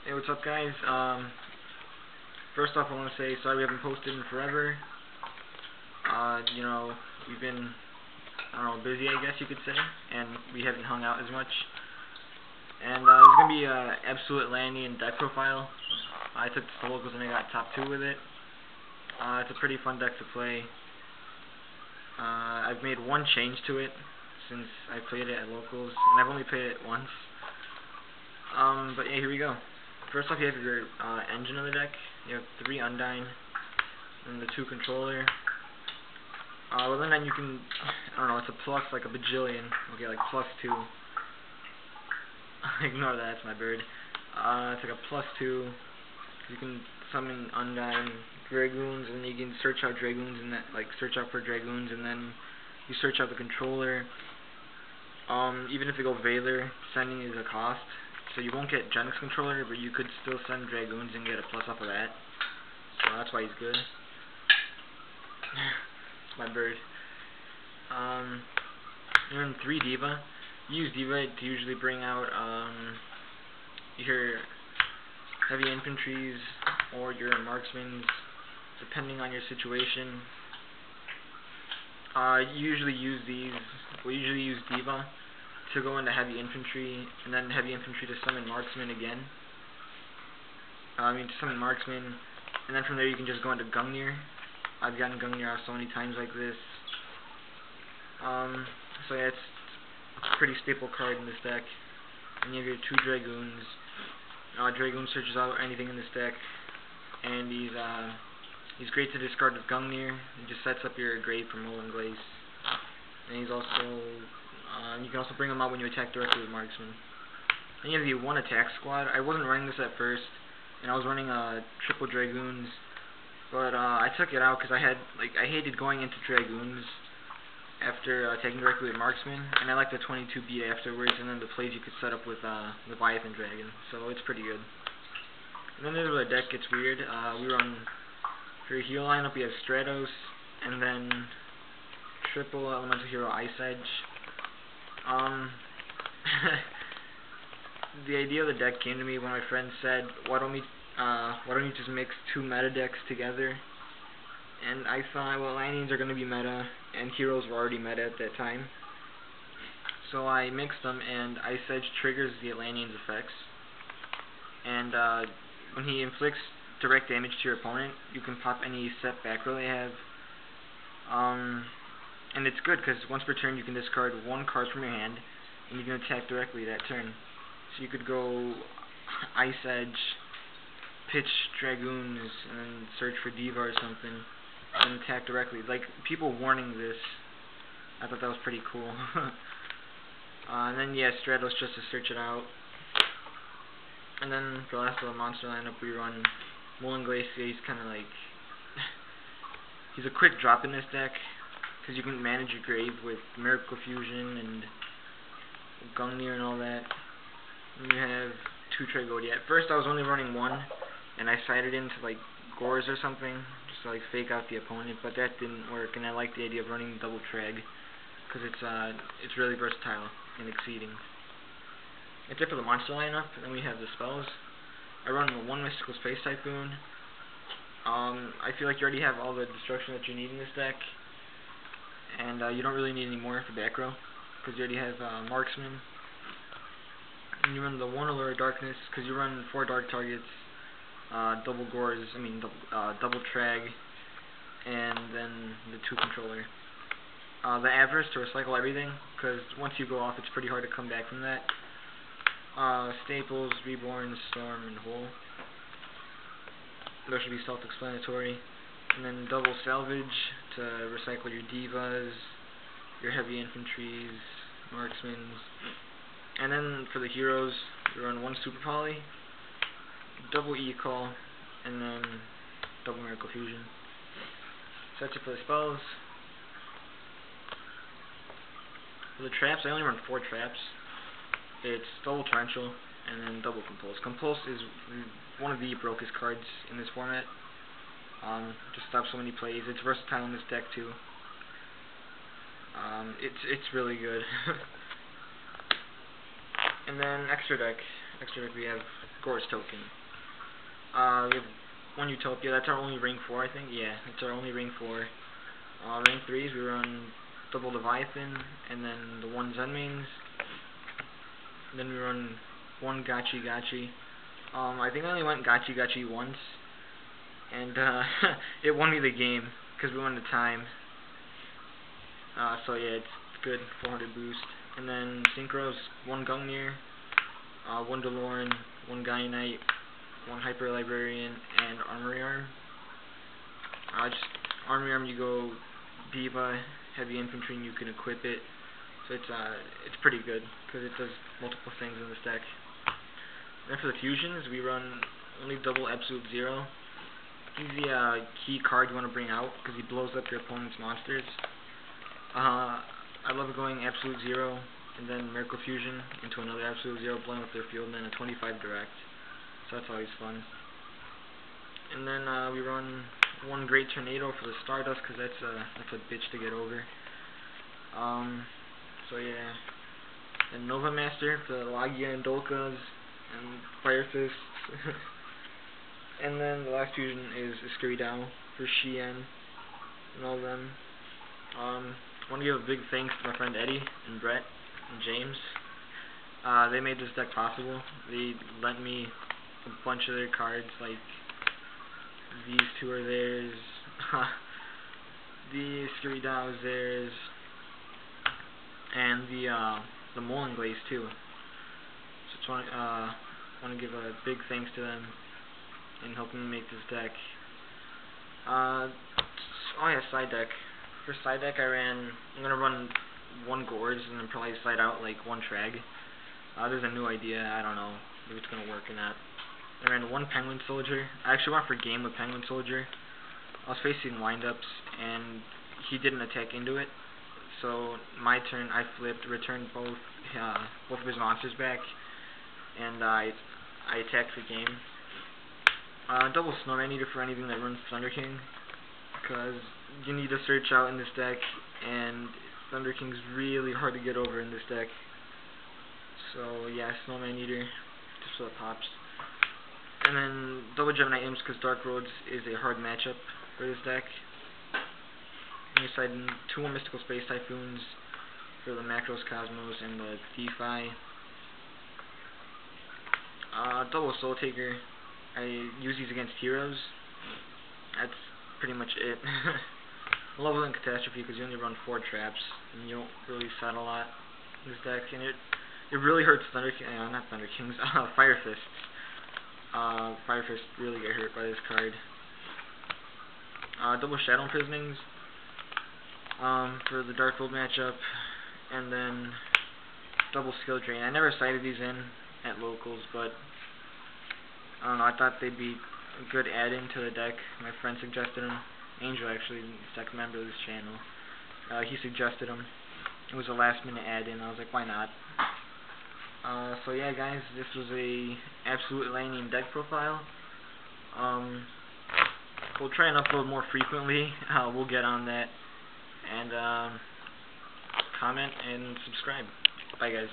Hey, what's up, guys? First off, I want to say sorry we haven't posted in forever. We've been, I don't know, busy, I guess you could say, and we haven't hung out as much. And this is going to be a absolute Atlantean deck profile. I took this to locals and I got top 2 with it. It's a pretty fun deck to play. I've made one change to it since I played it at locals, and I've only played it once. But yeah, here we go. First off, you have your engine of the deck. You have 3 Undyne and the 2 controller. With Undyne, you can, I don't know, it's a plus like a bajillion. Okay, like +2. Ignore that, it's my bird. It's like a +2. You can summon Undyne Dragoons, and you can search out Dragoons, and that, like, search out for Dragoons, and then you search out the controller. Even if you go Valor, sending is a cost. So you won't get Genix controller, but you could still send Dragoons and get a plus off of that. So that's why he's good. It's my bird. And then 3 Diva. You use Diva to usually bring out your heavy infantries or your marksmen, depending on your situation. You usually use these. We usually use Diva to go into heavy infantry, and then heavy infantry to summon marksman again. To summon marksman, and then from there you can just go into Gungnir. I've gotten Gungnir out so many times like this. So yeah, it's a pretty staple card in this deck. And you have your 2 Dragoons. Dragoon searches out anything in this deck, and he's great to discard with Gungnir. He just sets up your grave for Mullen Glaze. And he's also, you can also bring him out when you attack directly with Marksman. Then you have the 1 attack squad. I wasn't running this at first, and I was running triple Dragoons, but I took it out because I hated going into Dragoons after attacking directly with Marksman, and I like the 22 beat afterwards, and then the plays you could set up with Leviathan Dragon, so it's pretty good. And then the deck gets weird. We run, for your hero lineup, we have Stratos, and then triple elemental hero Ice Edge. The idea of the deck came to me when my friend said, why don't you just mix 2 meta decks together? And I thought, well, Atlanteans are going to be meta, and heroes were already meta at that time. So I mixed them, and Ice Edge triggers the Atlantean's effects. And when he inflicts direct damage to your opponent, you can pop any set back row they have. And it's good because once per turn you can discard 1 card from your hand, and you can attack directly that turn. So you could go Ice Edge, pitch Dragoons, and then search for Diva or something, and attack directly. Like, people warning this, I thought that was pretty cool. And then, yeah, Stratos just to search it out. And then for the last of the monster lineup, we run Mullen Glacier. He's kind of like, he's a quick drop in this deck, because you can manage your grave with Miracle Fusion and Gungnir and all that. And you have 2 Tragodia. At first I was only running 1, and I sided into like Gores or something, just to like fake out the opponent, but that didn't work, and I like the idea of running double Trag, because it's really versatile and exceeding. That's it for the monster lineup. Then we have the spells. I run 1 Mystical Space Typhoon. I feel like you already have all the destruction that you need in this deck, and you don't really need any more for back row, because you already have Marksman. And you run the 1 Allure of Darkness, because you run 4 dark targets, double Gores, double Trag, and then the 2 controller. The Avarice to recycle everything, because once you go off it's pretty hard to come back from that. Staples, Reborn, Storm, and Hole. Those should be self-explanatory. And then double Salvage to recycle your Divas, your heavy infantries, marksmen. And then for the heroes, you run 1 Super Poly, double E-Call, and then double Miracle Fusion. So that's it for the spells. For the traps, I only run 4 traps. It's double Torrential, and then double Compulse. Compulse is one of the brokest cards in this format. Just stops so many plays. It's versatile in this deck too. It's really good. And then extra deck. Next deck we have Gore's Token. We have one Utopia. That's our only ring 4, I think. Yeah, that's our only ring 4. Ring 3s we run double Leviathan, and then the 1 Zen mains. And then we run 1 Gachi Gachi. I think I only went Gachi Gachi once, and it won me the game because we won the time. So yeah, it's good, 400 boost. And then Synchros, 1 Gungnir, 1 DeLorean, 1 Gaia Knight, 1 Hyper Librarian, and Armory Arm. Just Armory Arm, you go Diva, Heavy Infantry, and you can equip it. So it's pretty good because it does multiple things in this deck. Then for the fusions, we run only double Absolute Zero. He's the key card you want to bring out because he blows up your opponent's monsters. I love going Absolute Zero and then Miracle Fusion into another Absolute Zero, blowing up their field, and then a 25 Direct. So that's always fun. And then we run 1 Great Tornado for the Stardust because that's a bitch to get over. So yeah. And Nova Master for the Lagia and Dolkas and Fire Fists. And then the last fusion is Escuridao for Shien and all them. I want to give a big thanks to my friend Eddie and Brett and James. They made this deck possible. They lent me a bunch of their cards, like these 2 are theirs, the Escuridao is theirs, and the Mullen Glaze too. So just want to give a big thanks to them in helping me make this deck. Oh yeah, side deck. For side deck, I'm gonna run 1 Gorz and then probably side out like 1 Trag. There's a new idea. I don't know if it's gonna work or not. I ran 1 Penguin Soldier. I actually went for game with Penguin Soldier. I was facing windups and he didn't attack into it. So my turn, I flipped, returned both of his monsters back, and I attacked the game. Double Snowman Eater for anything that runs Thunder King, because you need to search out in this deck, and Thunder King's really hard to get over in this deck. So yeah, Snowman Eater, just so it pops. And then double Gemini Imps, because Dark Roads is a hard matchup for this deck. And you side in 2 more Mystical Space Typhoons for the Macros Cosmos and the DeFi. Double Soul Taker. I use these against heroes. That's pretty much it. Level and Catastrophe because you only run 4 traps and you don't really set a lot in this deck, and it really hurts Thunder King, not Thunder Kings, Fire Fists. Fire Fists really get hurt by this card. Double Shadow Imprisonings for the Dark Gold matchup, and then double Skill Drain. I never cited these in at locals, but I don't know, I thought they'd be a good add-in to the deck. My friend suggested them. Angel, actually, is a second member of this channel. He suggested them. It was a last-minute add-in. I was like, why not? So yeah, guys, this was a absolute Atlantean deck profile. We'll try and upload more frequently. We'll get on that. And comment and subscribe. Bye, guys.